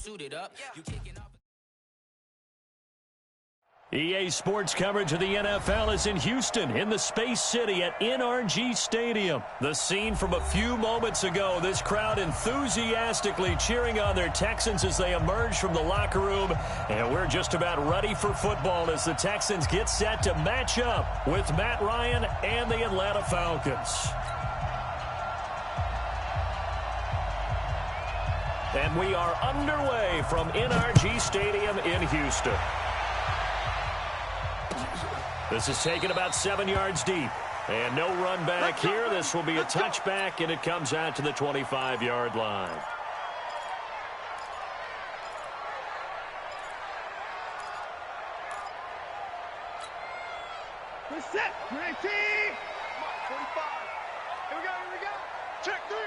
suited up. You kicking off. EA Sports coverage of the NFL is in Houston in the Space City at NRG Stadium. The scene from a few moments ago, this crowd enthusiastically cheering on their Texans as they emerge from the locker room. And we're just about ready for football as the Texans get set to match up with Matt Ryan and the Atlanta Falcons. And we are underway from NRG Stadium in Houston. This is taken about 7 yards deep. And no run back here. This will be a touchback, and it comes out to the 25-yard line. We're set. Ready? 45. Here we go. Check three.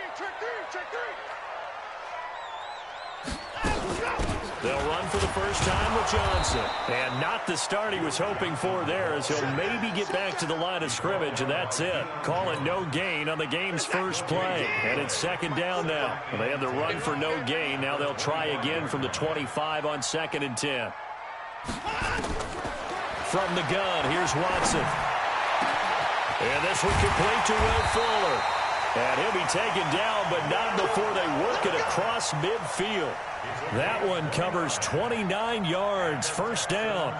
They'll run for the first time with Johnson. And not the start he was hoping for there, as he'll maybe get back to the line of scrimmage, and that's it. Call it no gain on the game's first play. And it's second down now. They had the run for no gain. Now they'll try again from the 25 on 2nd and 10. From the gun, here's Watson. And this one complete to Will Fuller. And he'll be taken down, but not before they work it across midfield. That one covers 29 yards. First down.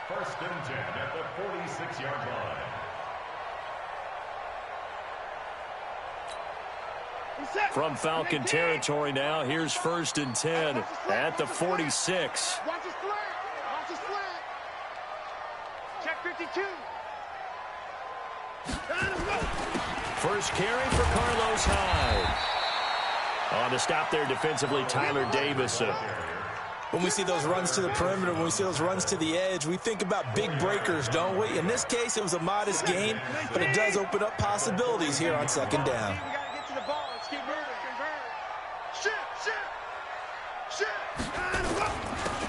First and 10 at the 46-yard line. From Falcon territory now, here's first and 10 at the 46. Watch his flag. Check 52. First carry for Carlos Hyde. On the stop there defensively, Tyler Davison. When we see those runs to the perimeter, when we see those runs to the edge, we think about big breakers, don't we? In this case, it was a modest gain, but it does open up possibilities here on second down. We got to get to the ball. Let's keep moving. Shift.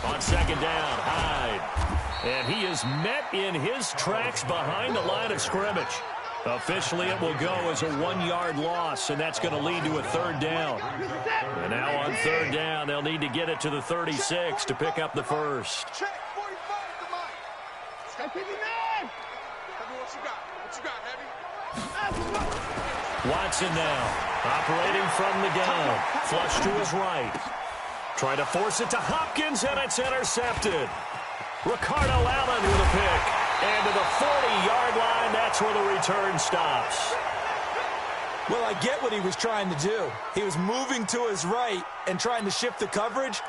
On second down, Hyde. And he is met in his tracks behind the line of scrimmage. Officially, it will go as a 1-yard loss, and that's going to lead to a third down. And now on third down, they'll need to get it to the 36 to pick up the first. Check 45, come on. Check 59. What you got, Heavy? Watson now, operating from the gun. Flush to his right. Trying to force it to Hopkins, and it's intercepted. Ricardo Allen with a pick. And to the 40-yard line, that's where the return stops. Well, I get what he was trying to do. He was moving to his right and trying to shift the coverage,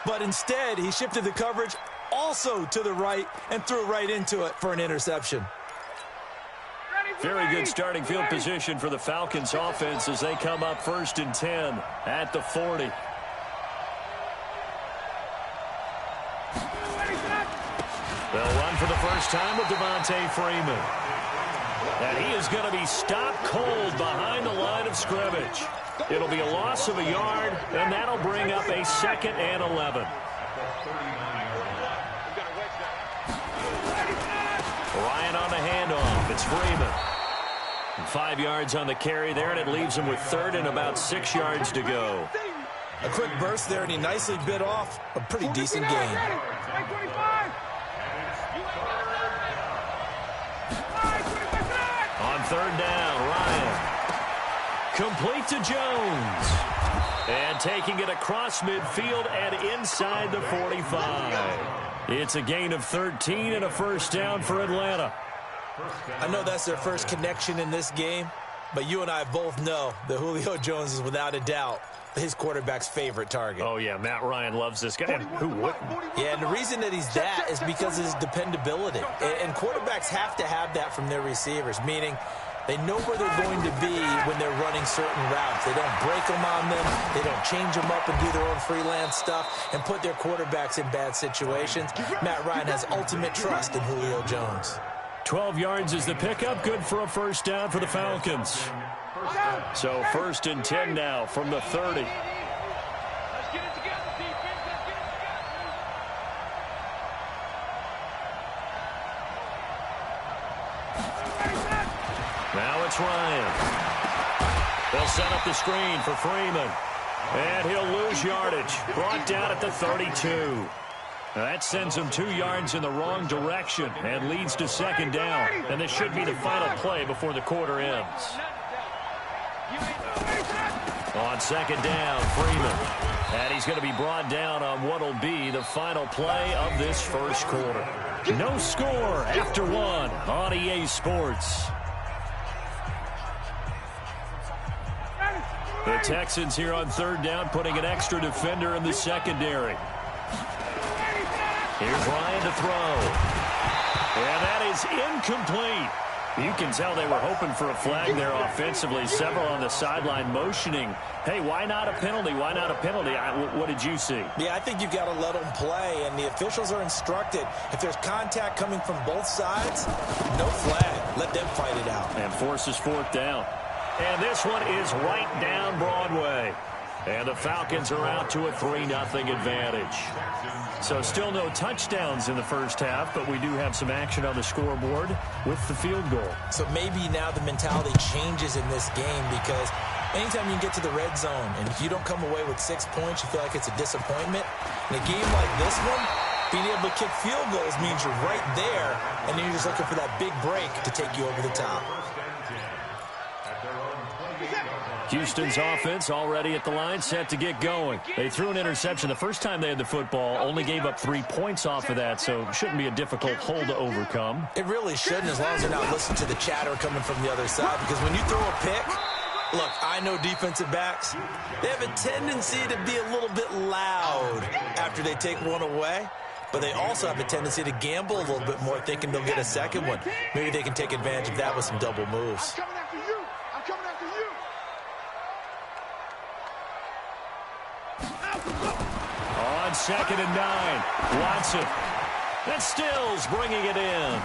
but instead he shifted the coverage also to the right and threw right into it for an interception. Very good starting field position for the Falcons offense as they come up first and 10 at the 40. They'll run for the first time with Devontae Freeman. And he is going to be stopped cold behind the line of scrimmage. It'll be a loss of a yard, and that'll bring up a 2nd and 11. Ryan on the handoff. It's Freeman. 5 yards on the carry there, and it leaves him with 3rd and about 6 yards to go. A quick burst there, and he nicely bit off a pretty decent gain. On third down, Ryan. Complete to Jones. And taking it across midfield and inside the 45. It's a gain of 13 and a first down for Atlanta. I know that's their first connection in this game, but you and I both know that Julio Jones is without a doubt his quarterback's favorite target. Oh, yeah, Matt Ryan loves this guy. And who wouldn't? Yeah, and the reason that he's that is because of his dependability. And quarterbacks have to have that from their receivers, meaning they know where they're going to be when they're running certain routes. They don't break them on them. They don't change them up and do their own freelance stuff and put their quarterbacks in bad situations. Matt Ryan has ultimate trust in Julio Jones. 12 yards is the pickup. Good for a first down for the Falcons. So first and 10 now from the 30. Now it's Ryan. They'll set up the screen for Freeman. And he'll lose yardage. Brought down at the 32. That sends him 2 yards in the wrong direction and leads to second down. And this should be the final play before the quarter ends. On second down, Freeman. And he's going to be brought down on what will be the final play of this first quarter. No score after 1 on EA Sports. The Texans here on third down, putting an extra defender in the secondary. Here's Ryan to throw. And that is incomplete. You can tell they were hoping for a flag there offensively. Several on the sideline motioning, hey, why not a penalty? Why not a penalty? What did you see? Yeah, I think you've got to let them play, and the officials are instructed. If there's contact coming from both sides, no flag. Let them fight it out. And forces fourth down. And this one is right down Broadway. And the Falcons are out to a 3-0 advantage. So still no touchdowns in the first half, but we do have some action on the scoreboard with the field goal. So maybe now the mentality changes in this game, because anytime you get to the red zone and if you don't come away with 6 points, you feel like it's a disappointment. In a game like this one, being able to kick field goals means you're right there, and then you're just looking for that big break to take you over the top. Houston's offense already at the line, set to get going. They threw an interception the first time they had the football, only gave up 3 points off of that, so it shouldn't be a difficult hole to overcome. It really shouldn't, as long as they're not listening to the chatter coming from the other side, because when you throw a pick, look, I know defensive backs, they have a tendency to be a little bit loud after they take one away, but they also have a tendency to gamble a little bit more, thinking they'll get a second one. Maybe they can take advantage of that with some double moves. On 2nd and 9, Watson. And Stills bringing it in.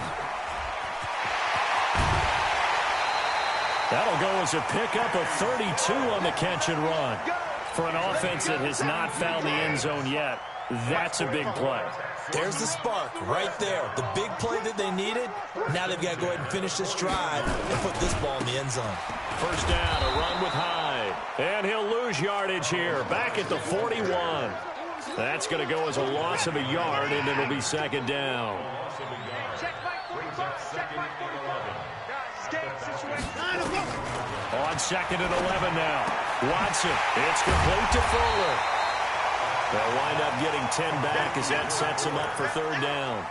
That'll go as a pickup of 32 on the catch and run. For an offense that has not found the end zone yet, that's a big play. There's the spark right there. The big play that they needed. Now they've got to go ahead and finish this drive and put this ball in the end zone. First down, a run with Hyde. And he'll lose yardage here, back at the 41. That's going to go as a loss of a yard, and it'll be second down. On 2nd and 11 now. Watson, it's complete to Fuller. They'll wind up getting 10 back as that sets them up for third down.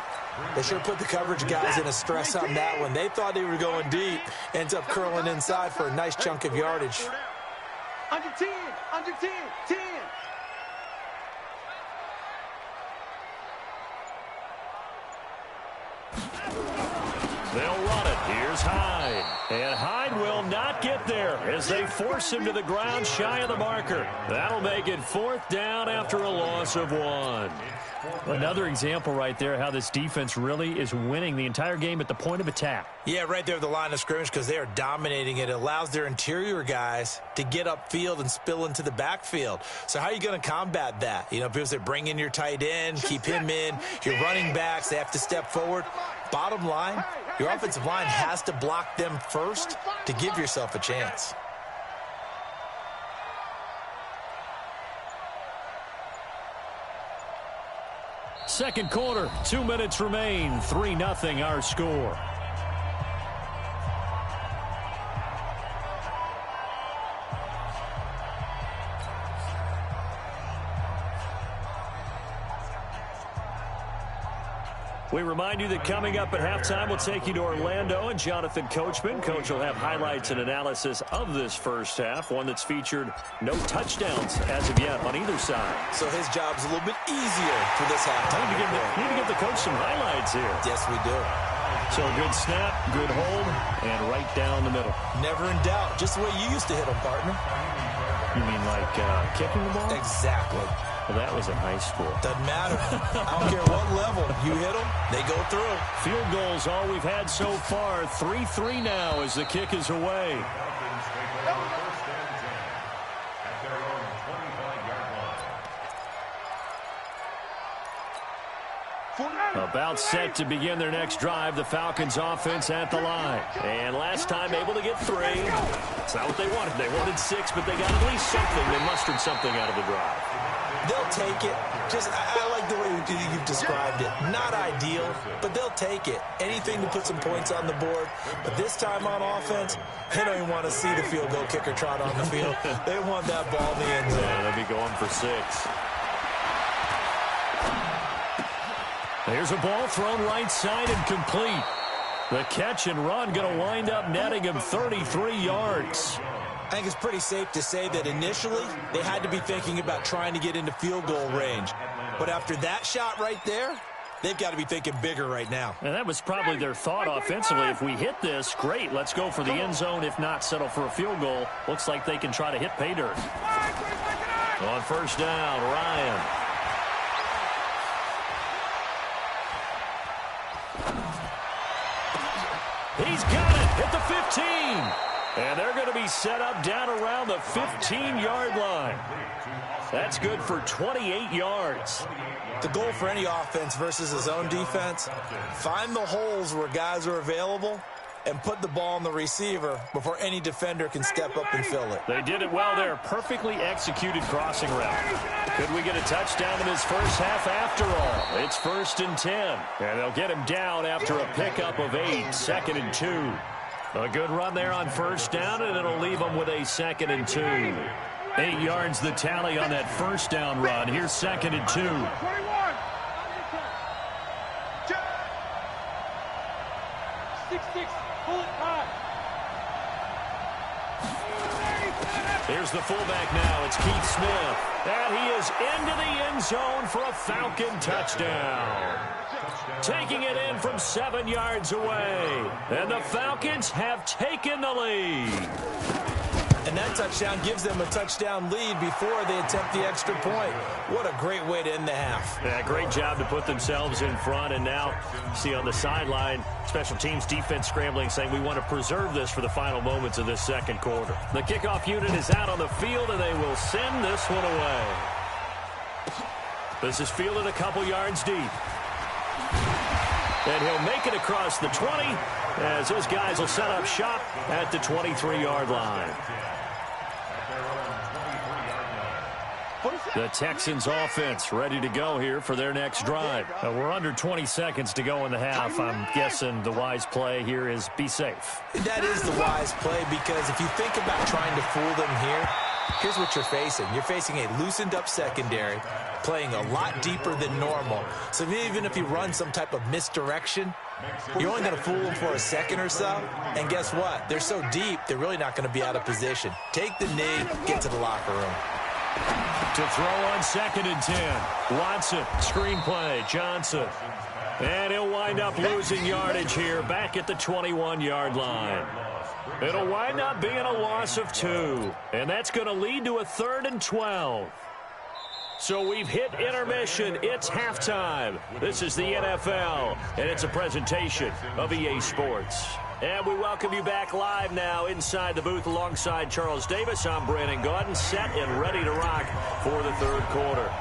They sure put the coverage guys in a stress on that one. They thought they were going deep. Ends up curling inside for a nice chunk of yardage. Under 10, under 10, 10. They'll run it. Here's Hyde. And Hyde will not get there as they force him to the ground shy of the marker. That'll make it fourth down after a loss of 1. Another example right there how this defense really is winning the entire game at the point of attack. Yeah, right there at the line of scrimmage, because they are dominating it. It allows their interior guys to get upfield and spill into the backfield. So how are you going to combat that? You know, people say bring in your tight end, keep him in. Your running backs, they have to step forward. Bottom line, your offensive line has to block them first to give yourself a chance. Second quarter, 2 minutes remain, 3-0 our score. We remind you that coming up at halftime, we'll take you to Orlando and Jonathan Coachman. Coach will have highlights and analysis of this first half, one that's featured no touchdowns as of yet on either side. So his job's a little bit easier for this halftime. Need to give the coach some highlights here. Yes, we do. So a good snap, good hold, and right down the middle. Never in doubt. Just the way you used to hit them, partner. You mean like kicking the ball? Exactly. Well, that was in high school. Doesn't matter. I don't care what level. You hit them, they go through. Field goals all we've had so far. 3-3 now as the kick is away. About set to begin their next drive, the Falcons offense at the line. And last time able to get 3. It's not what they wanted. They wanted 6, but they got at least something. They mustered something out of the drive. They'll take it. I like the way you've described it. Not ideal, but they'll take it. Anything to put some points on the board. But this time on offense, they don't even want to see the field goal kicker trot on the field. They want that ball in the end zone. Yeah, they'll be going for 6. Here's a ball thrown right side and complete. The catch and run going to wind up netting him 33 yards. I think it's pretty safe to say that initially they had to be thinking about trying to get into field goal range. But after that shot right there, they've got to be thinking bigger right now. And that was probably their thought offensively. If we hit this, great, let's go for the end zone. If not, settle for a field goal. Looks like they can try to hit pay dirt. On first down, Ryan. He's got it at the 15. And they're going to be set up down around the 15-yard line. That's good for 28 yards. The goal for any offense versus his own defense, find the holes where guys are available and put the ball on the receiver before any defender can step up and fill it. They did it well there. Perfectly executed crossing route. Could we get a touchdown in this first half after all? It's 1st and 10. And they'll get him down after a pickup of 8, 2nd and 2. A good run there on first down, and it'll leave them with a 2nd and 2. 8 yards the tally on that first down run. Here's 2nd and 2. 21. Pull it high. Here's the fullback now. It's Keith Smith. And he is into the end zone for a Falcon touchdown. Taking it in from 7 yards away. And the Falcons have taken the lead. And that touchdown gives them a touchdown lead before they attempt the extra point. What a great way to end the half. Yeah, great job to put themselves in front. And now, see on the sideline, special teams defense scrambling, saying we want to preserve this for the final moments of this second quarter. The kickoff unit is out on the field, and they will send this one away. This is fielded a couple yards deep. And he'll make it across the 20 as those guys will set up shop at the 23-yard line. The Texans offense ready to go here for their next drive. We're under 20 seconds to go in the half. I'm guessing the wise play here is be safe. That is the wise play, because if you think about trying to fool them here, here's what you're facing. You're facing a loosened up secondary, playing a lot deeper than normal. So even if you run some type of misdirection, you're only going to fool them for a second or so. And guess what? They're so deep, they're really not going to be out of position. Take the knee, get to the locker room. To throw on 2nd and 10. Watson, screen play, Johnson. And he'll wind up losing yardage here back at the 21-yard line. It'll wind up being a loss of 2. And that's going to lead to a 3rd and 12. So we've hit intermission. It's halftime. This is the NFL, and it's a presentation of EA Sports. And we welcome you back live now inside the booth alongside Charles Davis. I'm Brandon Gaudin, set and ready to rock for the third quarter.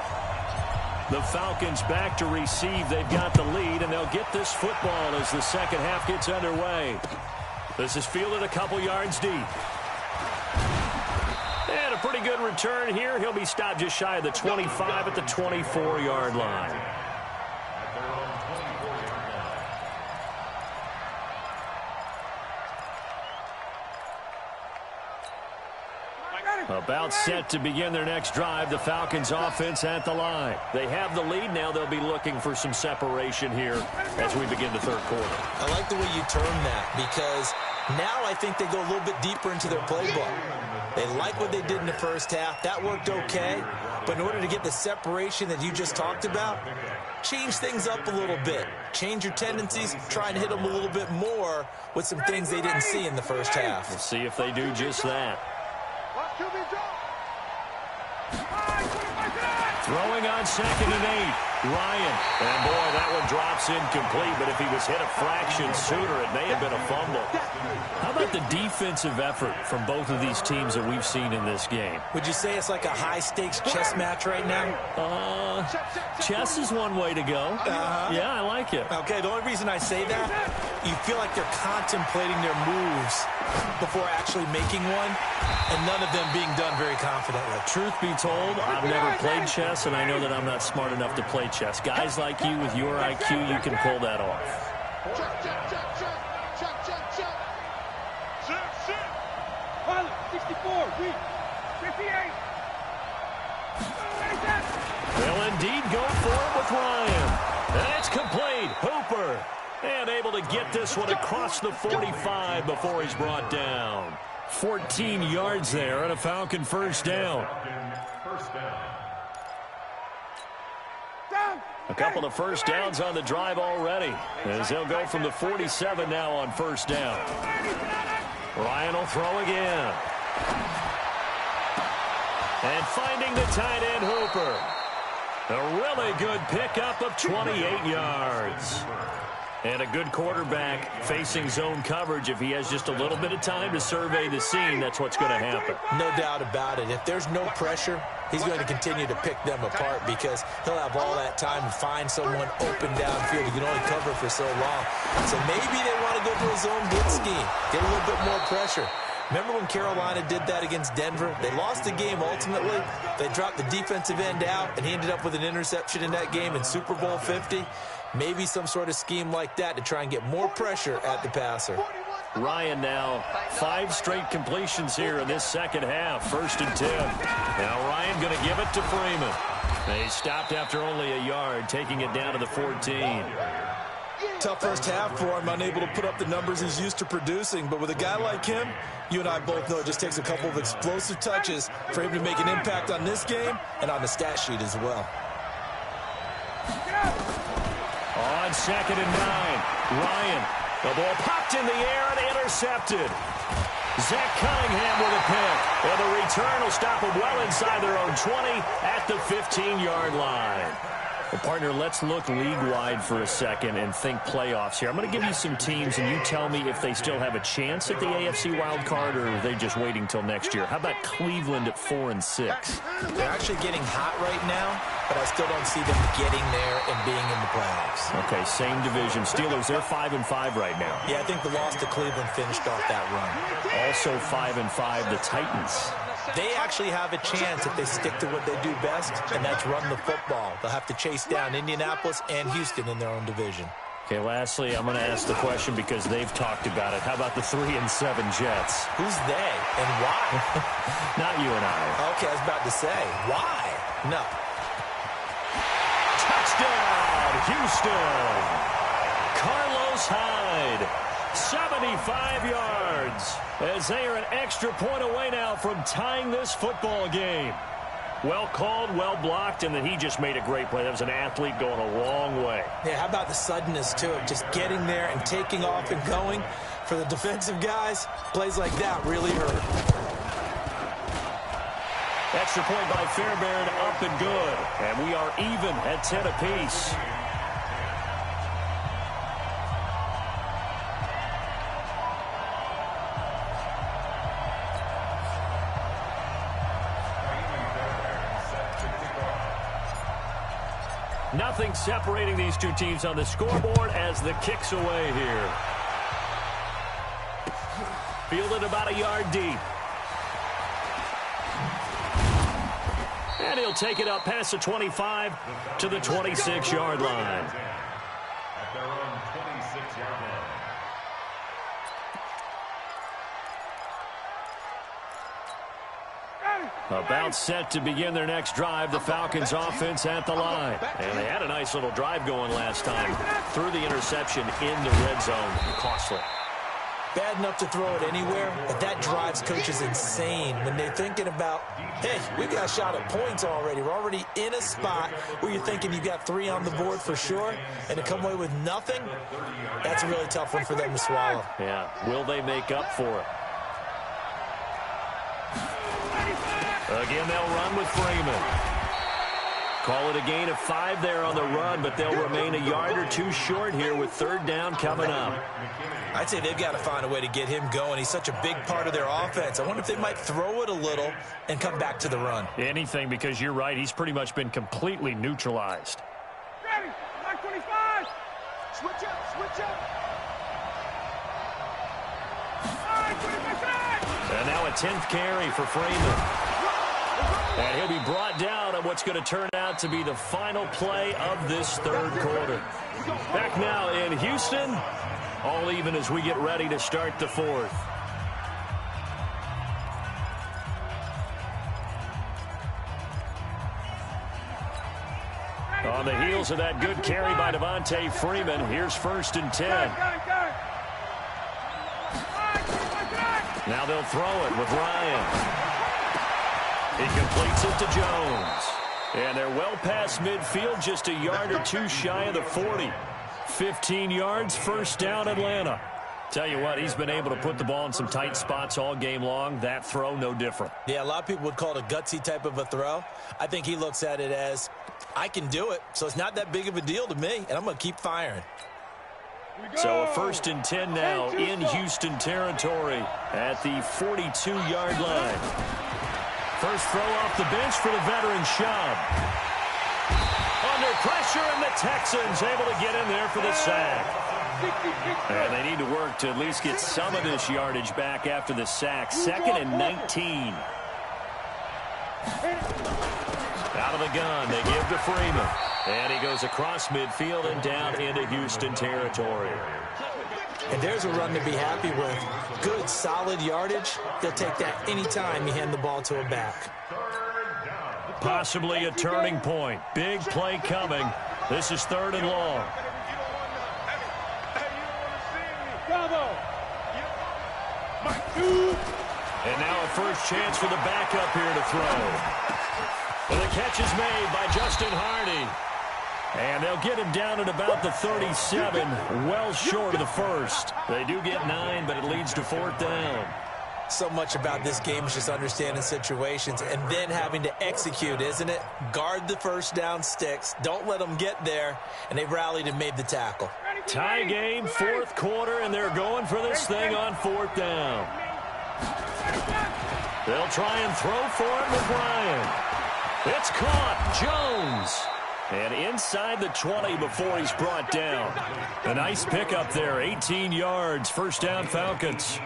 The Falcons back to receive. They've got the lead, and they'll get this football as the second half gets underway. This is fielded a couple yards deep. And a pretty good return here. He'll be stopped just shy of the 25 at the 24-yard line. About set to begin their next drive, the Falcons offense at the line. They have the lead now. They'll be looking for some separation here as we begin the third quarter. I like the way you term that, because now I think they go a little bit deeper into their playbook. They like what they did in the first half. That worked okay. But in order to get the separation that you just talked about, change things up a little bit. Change your tendencies. Try and hit them a little bit more with some things they didn't see in the first half. We'll see if they do just that. Throwing on 2nd and 8. Ryan. And boy, that one drops incomplete, but if he was hit a fraction sooner, it may have been a fumble. How about the defensive effort from both of these teams that we've seen in this game? Would you say it's like a high-stakes chess match right now? Chess is one way to go. Yeah, I like it. Okay, the only reason I say that, you feel like they're contemplating their moves before actually making one, and none of them being done very confidently. Truth be told, I've never played chess, and I know that I'm not smart enough to play chess. Guys like you with your IQ, you can pull that off. Pilot, 64, weak, 58. They'll indeed go for it with Ryan. And it's complete. Hooper. And able to get this one across the 45 before he's brought down. 14 yards there and a Falcon first down. A couple of first downs on the drive already, as they'll go from the 47 now on first down. Ryan will throw again. And finding the tight end, Hooper. A really good pickup of 28 yards. And a good quarterback facing zone coverage. If he has just a little bit of time to survey the scene, that's what's going to happen. No doubt about it. If there's no pressure, he's going to continue to pick them apart because he'll have all that time to find someone open downfield. He can only cover for so long. So maybe they want to go to a zone blitz scheme, get a little bit more pressure. Remember when Carolina did that against Denver? They lost the game ultimately. They dropped the defensive end out, and he ended up with an interception in that game in Super Bowl 50. Maybe some sort of scheme like that to try and get more pressure at the passer. Ryan now 5 straight completions here in this second half. 1st and 10. Now Ryan going to give it to Freeman. They stopped after only a yard, taking it down to the 14. Tough first half for him, unable to put up the numbers he's used to producing. But with a guy like him, you and I both know it just takes a couple of explosive touches for him to make an impact on this game and on the stat sheet as well. On 2nd and 9, Ryan. The ball popped in the air and intercepted. Zach Cunningham with a pick. And the return will stop them well inside their own 20 at the 15-yard line. Well, partner, let's look league-wide for a second and think playoffs here. I'm going to give you some teams, and you tell me if they still have a chance at the AFC wild card, or are they just waiting till next year? How about Cleveland at 4-6? They're actually getting hot right now, but I still don't see them getting there and being in the playoffs. Okay, same division. Steelers, they're 5-5 right now. Yeah, I think the loss to Cleveland finished off that run. Also 5-5, the Titans. They actually have a chance if they stick to what they do best, and that's run the football. They'll have to chase down Indianapolis and Houston in their own division. Okay, lastly, I'm going to ask the question because they've talked about it. How about the 3-7 Jets? Who's they and why? Not you and I. Okay, I was about to say, why? No. Touchdown, Houston. Carlos Hyde, 75 yards, as they are an extra point away now from tying this football game. Well called, well blocked, and then he just made a great play. That was an athlete going a long way. Yeah, how about the suddenness to it? Just getting there and taking off and going. For the defensive guys, plays like that really hurt. Extra point by Fairbairn, up and good. And we are even at 10 apiece. Nothing separating these two teams on the scoreboard as the kick's away here. Fielded about a yard deep. And he'll take it up past the 25 to the 26-yard line. At their own 26-yard line. About set to begin their next drive, the Falcons offense at the line. And they had a nice little drive going last time. Threw the interception in the red zone. Costly. Bad enough to throw it anywhere, but that drives coaches insane when they're thinking about, hey, we got a shot at points already. We're already in a spot where you're thinking you got 3 on the board for sure, and to come away with nothing, that's a really tough one for them to swallow. Yeah, will they make up for it? Again, they'll run with Freeman. Call it a gain of 5 there on the run, but they'll remain a yard or two short here with third down coming up. I'd say they've got to find a way to get him going. He's such a big part of their offense. I wonder if they might throw it a little and come back to the run. Anything, because you're right. He's pretty much been completely neutralized. Ready, 25. Switch up, switch up. And now a 10th carry for Freeman. And he'll be brought down on what's going to turn out to be the final play of this third quarter. Back now in Houston, all even as we get ready to start the fourth. On the heels of that good carry by Devontae Freeman, here's 1st and 10. Now they'll throw it with Ryan. He completes it to Jones. And they're well past midfield, just a yard or two shy of the 40. 15 yards, first down, Atlanta. Tell you what, he's been able to put the ball in some tight spots all game long. That throw, no different. Yeah, a lot of people would call it a gutsy type of a throw. I think he looks at it as, I can do it, so it's not that big of a deal to me, and I'm going to keep firing. So a 1st and 10 now in Houston territory at the 42-yard line. First throw off the bench for the veteran Schaub. Under pressure, and the Texans able to get in there for the sack. And they need to work to at least get some of this yardage back after the sack. 2nd and 19. Out of the gun, they give to Freeman. And he goes across midfield and down into Houston territory. And there's a run to be happy with. Good, solid yardage. They'll take that anytime you hand the ball to a back. Possibly a turning point. Big play coming. This is 3rd and long. And now a first chance for the backup here to throw. And the catch is made by Justin Hardy. And they'll get him down at about the 37, well short of the first. They do get 9, but it leads to 4th down. So much about this game is just understanding situations and then having to execute, isn't it? Guard the first down sticks. Don't let them get there. And they rallied and made the tackle. Tie game, 4th quarter, and they're going for this thing on 4th down. They'll try and throw for it with Ryan. It's caught. Jones. And inside the 20 before he's brought down. A nice pickup there, 18 yards, first down Falcons.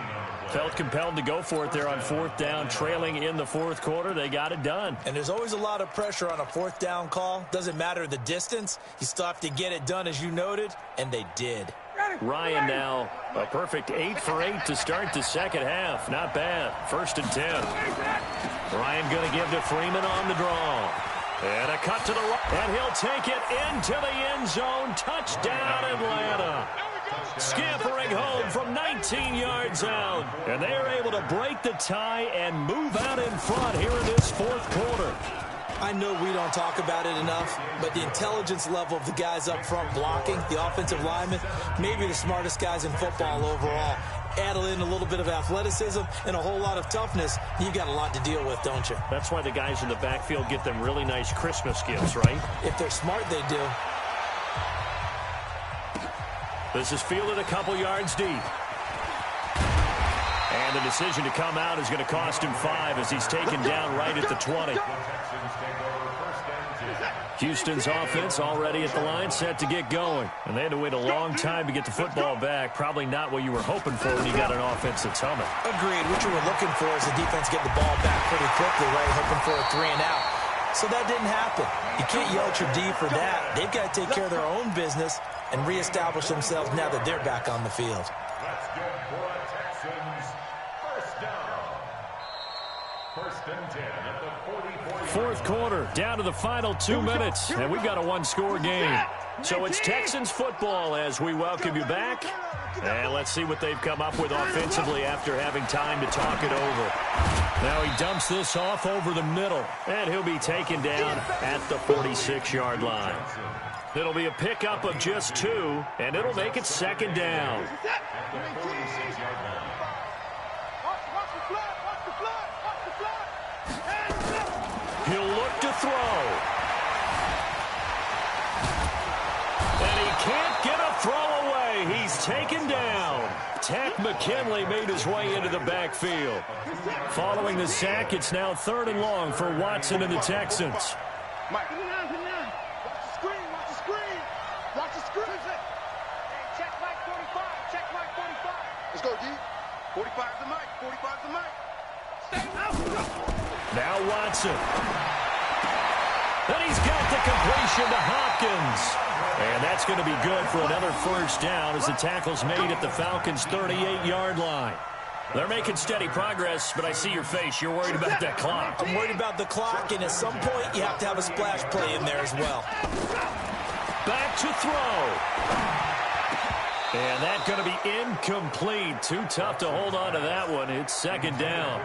Felt compelled to go for it there on 4th down, trailing in the 4th quarter. They got it done. And there's always a lot of pressure on a 4th down call. Doesn't matter the distance. You still have to get it done, as you noted, and they did. Ryan now a perfect 8 for 8 to start the second half. Not bad. 1st and 10. Ryan going to give to Freeman on the draw. And a cut to the right, and he'll take it into the end zone. Touchdown, Atlanta. Scampering home from 19 yards out. And they are able to break the tie and move out in front here in this 4th quarter. I know we don't talk about it enough, but the intelligence level of the guys up front blocking, the offensive linemen, maybe the smartest guys in football overall. Add in a little bit of athleticism and a whole lot of toughness, you got a lot to deal with, don't you? That's why the guys in the backfield get them really nice Christmas gifts, right? If they're smart, they do. This is fielded a couple yards deep. And the decision to come out is going to cost him 5 as he's taken down right at the 20. Houston's offense already at the line, set to get going. And they had to wait a long time to get the football back. Probably not what you were hoping for when you got an offense that's humming. Agreed. What you were looking for is the defense get the ball back pretty quickly, right? Hoping for a 3 and out. So that didn't happen. You can't yell at your D for that. They've got to take care of their own business and reestablish themselves now that they're back on the field. Let's go for a Texans first down. 1st and 10 at the 40. 4th quarter, down to the final 2 minutes, and we've got a one-score game. So it's Texans football as we welcome you back. And let's see what they've come up with offensively after having time to talk it over. Now he dumps this off over the middle, and he'll be taken down at the 46-yard line. It'll be a pickup of just 2, and it'll make it 2nd down. He'll look to throw. can't get a throw away. He's taken down. Takk McKinley made his way into the backfield. Following the sack, it's now 3rd and long for Watson and the Texans. Mike. Watch the screen. Watch the screen. Watch the screen. Hey, check Mike 45. Check Mike 45. Let's go, D. 45 to Mike. 45 to Mike. Stay out. Now Watson. And he's got the completion to Hopkins. And that's going to be good for another first down as the tackle's made at the Falcons' 38-yard line. They're making steady progress, but I see your face. You're worried about that clock. I'm worried about the clock, and at some point you have to have a splash play in there as well. Back to throw. And that's going to be incomplete. Too tough to hold on to that one. It's 2nd down.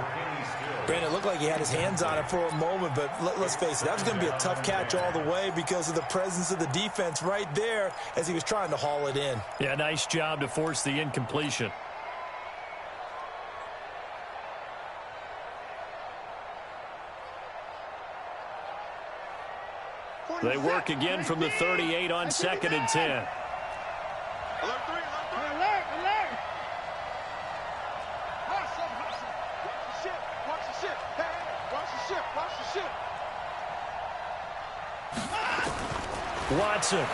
Brandon, it looked like he had his hands on it for a moment, but let's face it, that was going to be a tough catch all the way because of the presence of the defense right there as he was trying to haul it in. Yeah, nice job to force the incompletion. They work again from the 38 on 2nd and 10. Alert 3. Alert. Hustle. Watch the ship. Hey, watch the ship. Watson.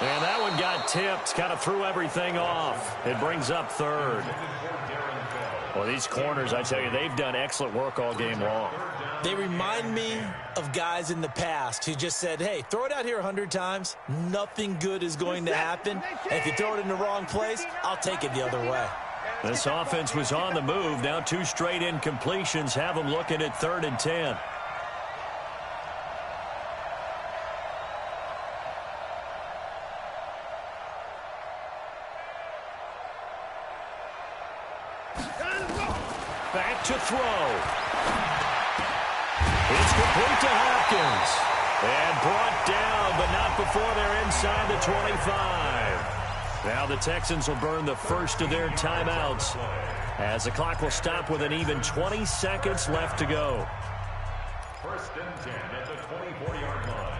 And that one got tipped. Kind of threw everything off. It brings up 3rd. Well, these corners, I tell you, they've done excellent work all game long. They remind me of guys in the past who just said, hey, throw it out here 100 times. Nothing good is going to happen. And if you throw it in the wrong place, I'll take it the other way. This offense was on the move. Now 2 straight incompletions have them looking at 3rd and 10. Back to throw. It's complete to Hopkins. And brought down, but not before they're inside the 25. Now the Texans will burn the first of their timeouts as the clock will stop with an even 20 seconds left to go. 1st and 10 at the 24-yard line.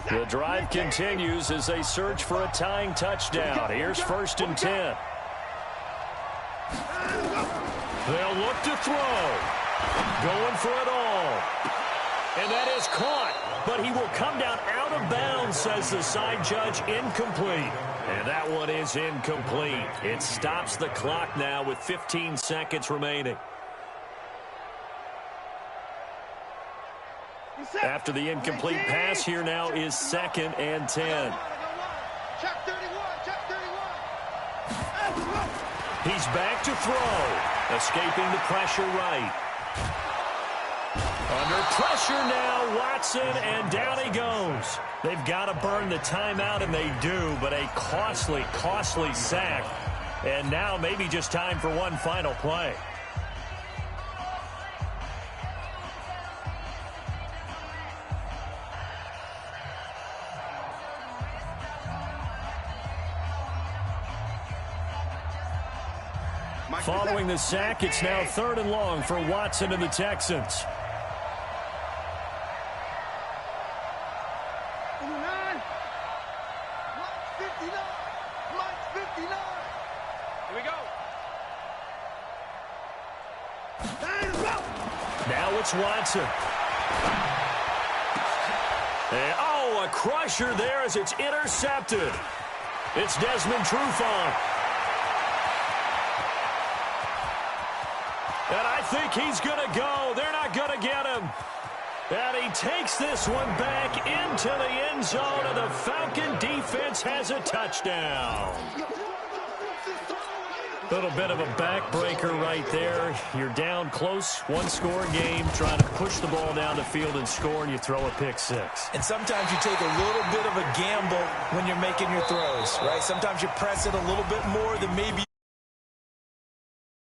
The drive continues as they search for a tying touchdown. Here's 1st and 10. They'll look to throw. Going for it all. And that is caught. But he will come down out of bounds, says the side judge. Incomplete. And that one is incomplete. It stops the clock now with 15 seconds remaining. After the incomplete pass, here now is 2nd and 10. Check 31. He's back to throw. Escaping the pressure right. Under pressure now, Watson, and down he goes. They've got to burn the timeout, and they do, but a costly, costly sack. And now maybe just time for one final play. Following the sack, it's now 3rd and long for Watson and the Texans. 59. Here we go. Now it's Watson. And, oh, a crusher there as it's intercepted. It's Desmond Trufant. And I think he's going to go. They're not going to get him. And he takes this one back into the end zone, and the Falcon defense has a touchdown. Little bit of a backbreaker right there. You're down close, one-score game, trying to push the ball down the field and score, and you throw a pick six. And sometimes you take a little bit of a gamble when you're making your throws, right? Sometimes you press it a little bit more than maybe